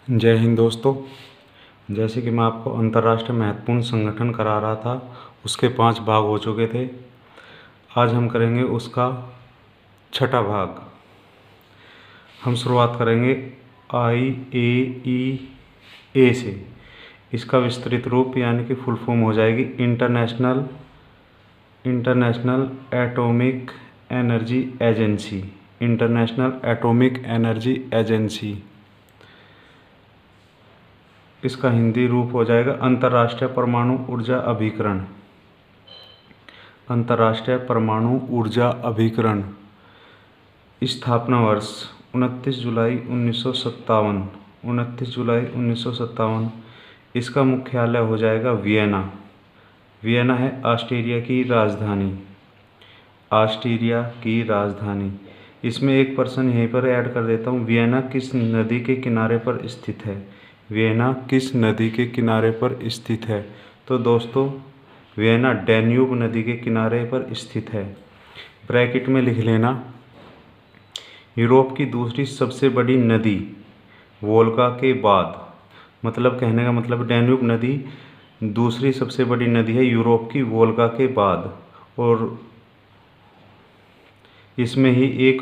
जय हिंद दोस्तों। जैसे कि मैं आपको अंतर्राष्ट्रीय महत्वपूर्ण संगठन करा रहा था, उसके 5 भाग हो चुके थे। आज हम करेंगे उसका 6ठा भाग। हम शुरुआत करेंगे IAEA से। इसका विस्तृत रूप यानी कि फुल फॉर्म हो जाएगी international atomic energy agency. International atomic energy agency. इसका हिंदी रूप हो जाएगा अंतर्राष्ट्रीय परमाणु ऊर्जा अभिकरण। अंतर्राष्ट्रीय परमाणु ऊर्जा अभिकरण। स्थापना वर्ष 29 जुलाई 1957। 29 जुलाई 1957। इसका मुख्यालय हो जाएगा वियना। वियना है ऑस्ट्रिया की राजधानी। ऑस्ट्रिया की राजधानी। इसमें एक पर्सन यहीं पर ऐड कर देता हूँ। वियना किस नदी के किनारे पर स्थित है? वियना किस नदी के किनारे पर स्थित है? तो दोस्तों, वियना डैन्यूब नदी के किनारे पर स्थित है। ब्रैकेट में लिख लेना, यूरोप की दूसरी सबसे बड़ी नदी वोल्गा के बाद, मतलब कहने का मतलब डैन्यूब नदी दूसरी सबसे बड़ी नदी है यूरोप की वोल्गा के बाद। और इसमें ही एक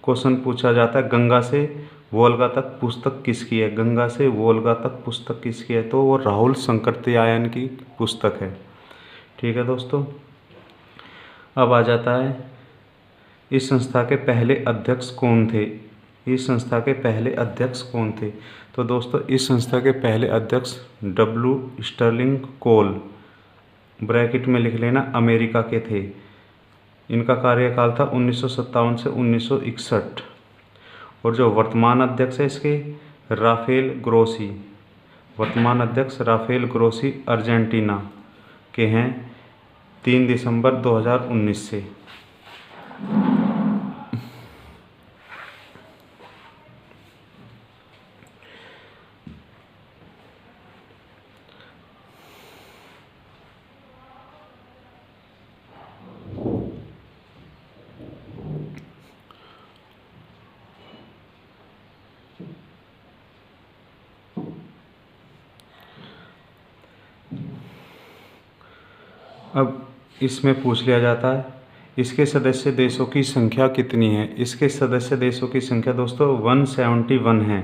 क्वेश्चन पूछा जाता है, गंगा से वोल्गा तक पुस्तक किसकी है? गंगा से वोल्गा तक पुस्तक किसकी है? तो वो राहुल संकृत्यायन की पुस्तक है। ठीक है दोस्तों। अब आ जाता है, इस संस्था के पहले अध्यक्ष कौन थे? इस संस्था के पहले अध्यक्ष कौन थे? तो दोस्तों, इस संस्था के पहले अध्यक्ष W स्टर्लिंग कोल, ब्रैकेट में लिख लेना, अमेरिका के थे। इनका कार्यकाल था 1957 से 1961। और जो वर्तमान अध्यक्ष है इसके, राफेल ग्रोसी। वर्तमान अध्यक्ष राफेल ग्रोसी अर्जेंटीना के हैं, 3 दिसंबर 2019 से। अब इसमें पूछ लिया जाता है, इसके सदस्य देशों की संख्या कितनी है? इसके सदस्य देशों की संख्या दोस्तों 171 है।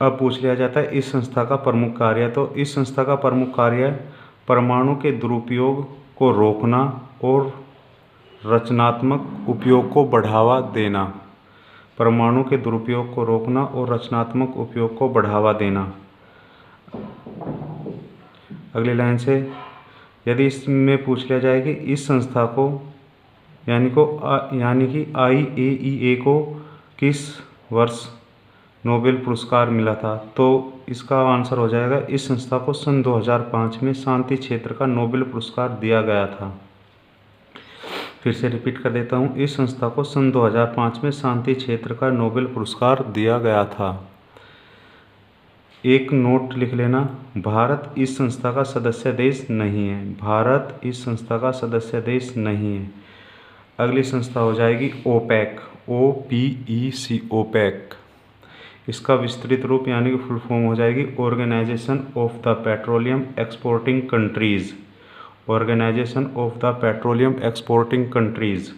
अब पूछ लिया जाता है, इस संस्था का प्रमुख कार्य। तो इस संस्था का प्रमुख कार्य परमाणु के दुरुपयोग को रोकना और रचनात्मक उपयोग को बढ़ावा देना। परमाणु के दुरुपयोग को रोकना और रचनात्मक उपयोग को बढ़ावा देना। अगली लाइन से, यदि इसमें पूछ लिया जाए कि इस संस्था को यानी कि IAEA को किस वर्ष नोबेल पुरस्कार मिला था? तो इसका आंसर हो जाएगा, इस संस्था को सन 2005 में शांति क्षेत्र का नोबेल पुरस्कार दिया गया था। फिर से रिपीट कर देता हूँ, इस संस्था को सन 2005 में शांति क्षेत्र का नोबेल पुरस्कार दिया गया था। एक नोट लिख लेना, भारत इस संस्था का सदस्य देश नहीं है। भारत इस संस्था का सदस्य देश नहीं है। अगली संस्था हो जाएगी ओपेक। OPEC, OPEC. इसका विस्तृत रूप यानी कि फुल फॉर्म हो जाएगी organisation of the petroleum exporting countries. Organisation of the petroleum exporting countries.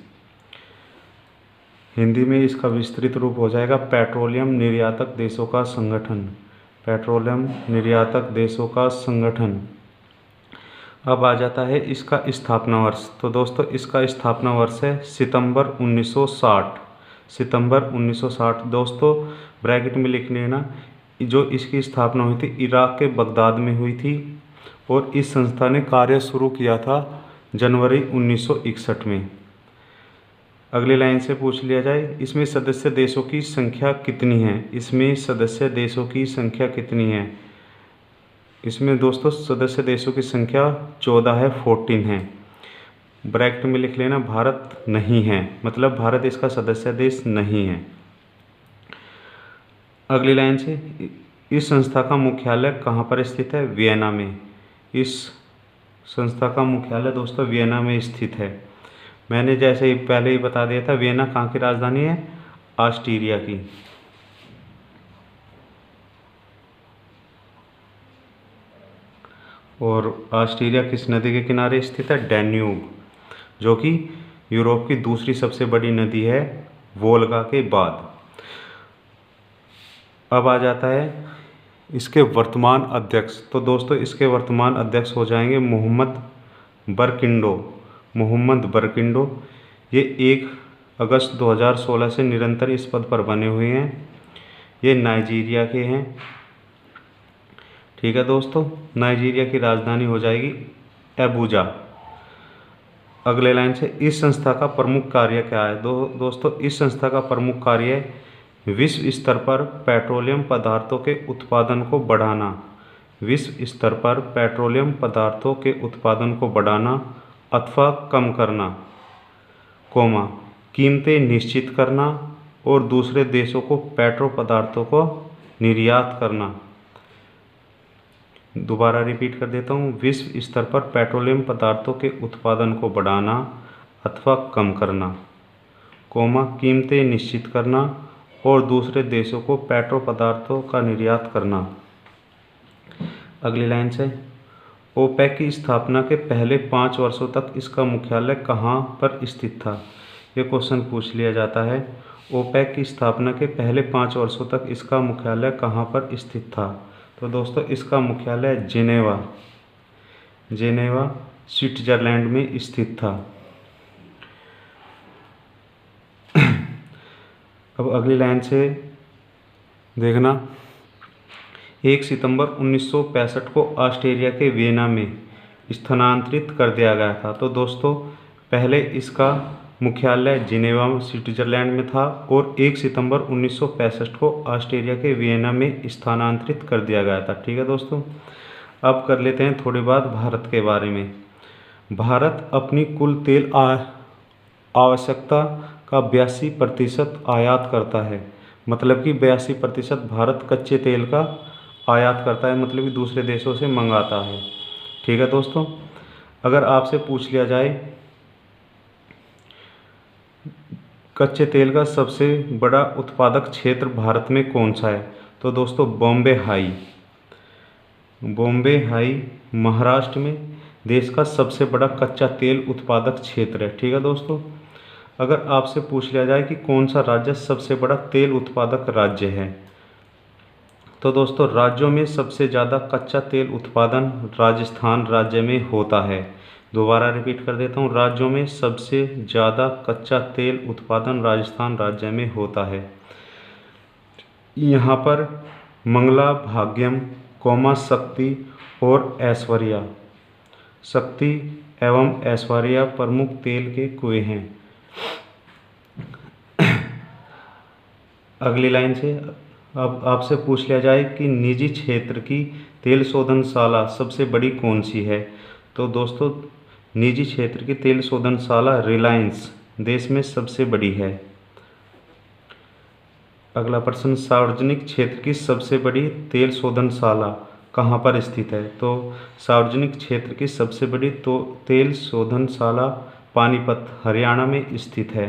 Hindi में इसका विस्तृत रूप हो जाएगा पेट्रोलियम निर्यातक देशों का संगठन। पेट्रोलियम निर्यातक देशों का संगठन। अब आ जाता है इसका स्थापना वर्ष। तो दोस्तों, इसका स्थापना वर्ष है सितंबर 1960। सितंबर 1960। दोस्तों, ब्रैकेट में लिख लेना, जो इसकी स्थापना हुई थी इराक के बगदाद में हुई थी और इस संस्था ने कार्य शुरू किया था जनवरी 1961 में। अगली लाइन से पूछ लिया जाए, इसमें सदस्य देशों की संख्या कितनी है? इसमें सदस्य देशों की संख्या कितनी है? इसमें दोस्तों सदस्य देशों की संख्या 14 है, 14 है। ब्रैकेट में लिख लेना, भारत नहीं है, मतलब भारत इसका सदस्य देश नहीं है। अगली लाइन से, इस संस्था का मुख्यालय कहाँ पर स्थित है? वियना में। इस संस्था का मुख्यालय दोस्तों वियना में स्थित है। मैंने जैसे ही पहले ही बता दिया था, वियना कहाँ की राजधानी है? ऑस्ट्रिया की। और ऑस्ट्रिया किस नदी के किनारे स्थित है? डैन्यूब, जो कि यूरोप की दूसरी सबसे बड़ी नदी है वोल्गा के बाद। अब आ जाता है इसके वर्तमान अध्यक्ष। तो दोस्तों इसके वर्तमान अध्यक्ष हो जाएंगे मोहम्मद बरकिंडो। मोहम्मद बरकिंडो ये 1 अगस्त 2016 से निरंतर इस पद पर बने हुए हैं। ये नाइजीरिया के हैं। ठीक है दोस्तों, नाइजीरिया की राजधानी हो जाएगी एबुजा। अगले लाइन से इस संस्था का प्रमुख कार्य क्या है? दोस्तों इस संस्था का प्रमुख कार्य विश्व स्तर पर पेट्रोलियम पदार्थों के उत्पादन को बढ़ाना। विश्व स्तर पर पेट्रोलियम पदार्थों के उत्पादन को बढ़ाना अथवा कम करना, कीमतें निश्चित करना और दूसरे देशों को पेट्रो पदार्थों को निर्यात करना। दोबारा रिपीट कर देता हूँ, विश्व स्तर पर पेट्रोलियम पदार्थों के उत्पादन को बढ़ाना अथवा कम करना, कीमतें निश्चित करना और दूसरे देशों को पेट्रो पदार्थों का निर्यात करना। अगली लाइन से ओपेक की स्थापना के पहले 5 वर्षों तक इसका मुख्यालय कहाँ पर स्थित था? ये क्वेश्चन पूछ लिया जाता है। ओपेक की स्थापना के पहले 5 वर्षों तक इसका मुख्यालय कहाँ पर स्थित था? तो दोस्तों इसका मुख्यालय जेनेवा स्विट्जरलैंड में स्थित था। अब अगली लाइन से देखना, 1 सितंबर 1965 को ऑस्ट्रिया के वियना में स्थानांतरित कर दिया गया था। तो दोस्तों पहले इसका मुख्यालय जिनेवा स्विट्जरलैंड में था और 1 सितंबर 1965 को ऑस्ट्रिया के वियना में स्थानांतरित कर दिया गया था। ठीक है दोस्तों, अब कर लेते हैं थोड़ी बात भारत के बारे में। भारत अपनी कुल तेल आवश्यकता का 82% आयात करता है। मतलब कि 82% भारत कच्चे तेल का आयात करता है, मतलब कि दूसरे देशों से मंगाता है। ठीक है दोस्तों, अगर आपसे पूछ लिया जाए कच्चे तेल का सबसे बड़ा उत्पादक क्षेत्र भारत में कौन सा है? तो दोस्तों बॉम्बे हाई महाराष्ट्र में देश का सबसे बड़ा कच्चा तेल उत्पादक क्षेत्र है। ठीक है दोस्तों, अगर आपसे पूछ लिया जाए कि कौन सा राज्य सबसे बड़ा तेल उत्पादक राज्य है, तो दोस्तों राज्यों में सबसे ज़्यादा कच्चा तेल उत्पादन राजस्थान राज्य में होता है। दोबारा रिपीट कर देता हूँ, राज्यों में सबसे ज़्यादा कच्चा तेल उत्पादन राजस्थान राज्य में होता है। यहाँ पर मंगला, भाग्यम, शक्ति और ऐश्वर्या प्रमुख तेल के कुएं हैं। अगली लाइन से अब आपसे पूछ लिया जाए कि निजी क्षेत्र की तेल शोधनशाला सबसे बड़ी कौन सी है? तो दोस्तों निजी क्षेत्र की तेल शोधनशाला रिलायंस देश में सबसे बड़ी है। अगला प्रश्न, सार्वजनिक क्षेत्र की सबसे बड़ी तेल शोधनशाला कहाँ पर स्थित है? तो सार्वजनिक क्षेत्र की सबसे बड़ी तेल शोधनशाला पानीपत हरियाणा में स्थित है।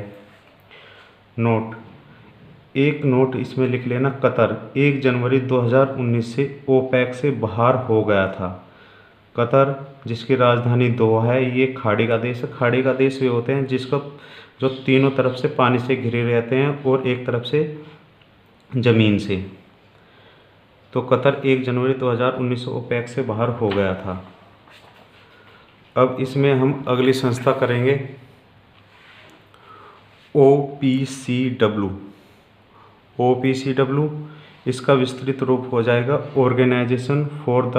एक नोट इसमें लिख लेना, कतर 1 जनवरी 2019 से ओपेक से बाहर हो गया था। कतर जिसकी राजधानी दोहा है, ये खाड़ी का देश है। खाड़ी का देश वे होते हैं जिसको जो तीनों तरफ से पानी से घिरे रहते हैं और एक तरफ से ज़मीन से। तो कतर 1 जनवरी 2019 से ओपेक से बाहर हो गया था। अब इसमें हम अगली संस्था करेंगे OPCW। इसका विस्तृत रूप हो जाएगा organisation for the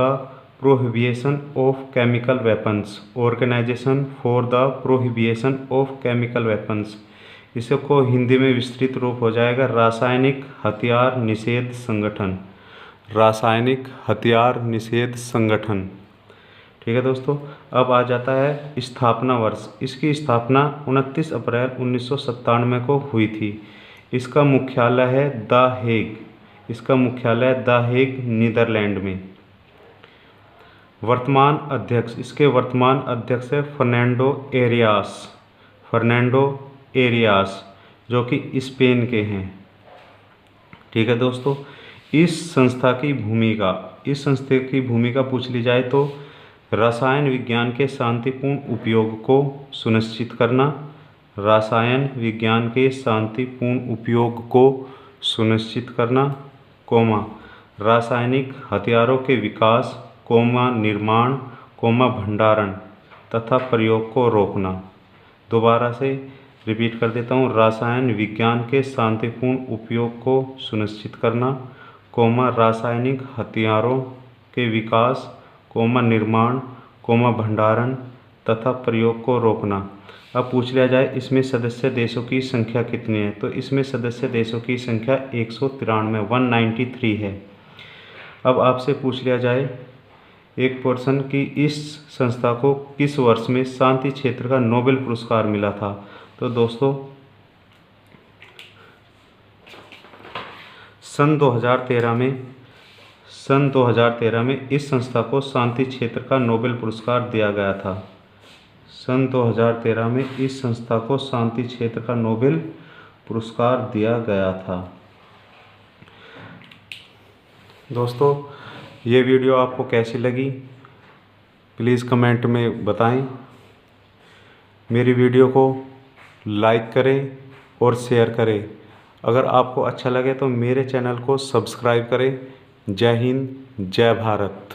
prohibition of chemical weapons. Organisation for the prohibition of chemical weapons, इसको हिंदी में विस्तृत रूप हो जाएगा रासायनिक हथियार निषेध संगठन। रासायनिक हथियार निषेध संगठन। ठीक है दोस्तों, अब आ जाता है स्थापना वर्ष। इसकी स्थापना 29 अप्रैल 1997 को हुई थी। इसका मुख्यालय है द हेग। इसका मुख्यालय द हेग नीदरलैंड में। वर्तमान अध्यक्ष, इसके वर्तमान अध्यक्ष है फर्नांडो एरियास, जो कि स्पेन के हैं। ठीक है दोस्तों, इस संस्था की भूमिका पूछ ली जाए तो रसायन विज्ञान के शांतिपूर्ण उपयोग को सुनिश्चित करना, रसायन विज्ञान के शांतिपूर्ण उपयोग को सुनिश्चित करना, कोमा रासायनिक हथियारों के विकास, कोमा निर्माण, कोमा भंडारण तथा प्रयोग को रोकना। दोबारा से रिपीट कर देता हूँ। रसायन विज्ञान के शांतिपूर्ण उपयोग को सुनिश्चित करना, कोमा रासायनिक हथियारों के विकास, कोमा निर्माण, कोमा भंडारण तथा प्रयोग को रोकना। अब पूछ लिया जाए इसमें सदस्य देशों की संख्या कितनी है, तो इसमें सदस्य देशों की संख्या 193 है। अब आपसे पूछ लिया जाए एक पर्सन की इस संस्था को किस वर्ष में शांति क्षेत्र का नोबेल पुरस्कार मिला था, तो दोस्तों सन 2013 में इस संस्था को शांति क्षेत्र का नोबेल पुरस्कार दिया गया था। सन 2013 में इस संस्था को शांति क्षेत्र का नोबेल पुरस्कार दिया गया था। दोस्तों ये वीडियो आपको कैसी लगी प्लीज़ कमेंट में बताएं। मेरी वीडियो को लाइक करें और शेयर करें। अगर आपको अच्छा लगे तो मेरे चैनल को सब्सक्राइब करें। जय हिंद, जय भारत।